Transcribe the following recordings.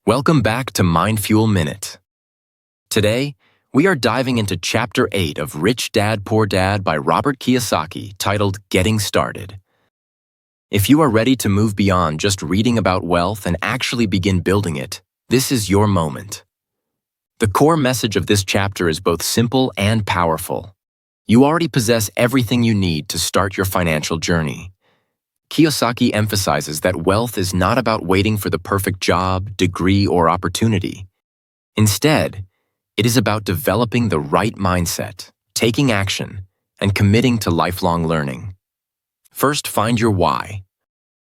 Welcome back to Mindfuel Minute. Today, we are diving into Chapter 8 of Rich Dad, Poor Dad by Robert Kiyosaki, titled Getting Started. If you are ready to move beyond just reading about wealth and actually begin building it, this is your moment. The core message of this chapter is both simple and powerful. You already possess everything you need to start your financial journey. Kiyosaki emphasizes that wealth is not about waiting for the perfect job, degree, or opportunity. Instead, it is about developing the right mindset, taking action, and committing to lifelong learning. First, find your why.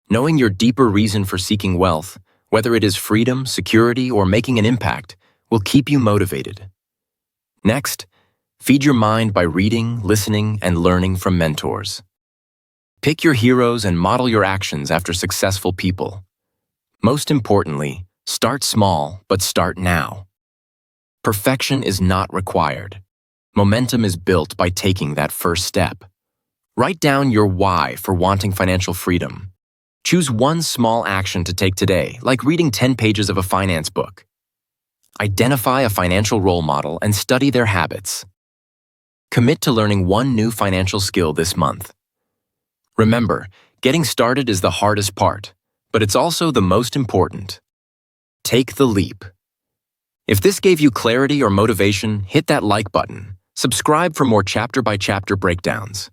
Knowing your deeper reason for seeking wealth, whether it is freedom, security, or making an impact, will keep you motivated. Next, feed your mind by reading, listening, and learning from mentors. Pick your heroes and model your actions after successful people. Most importantly, start small, but start now. Perfection is not required. Momentum is built by taking that first step. Write down your why for wanting financial freedom. Choose one small action to take today, like reading 10 pages of a finance book. Identify a financial role model and study their habits. Commit to learning one new financial skill this month. Remember, getting started is the hardest part, but it's also the most important. Take the leap. If this gave you clarity or motivation, hit that like button. Subscribe for more chapter-by-chapter breakdowns.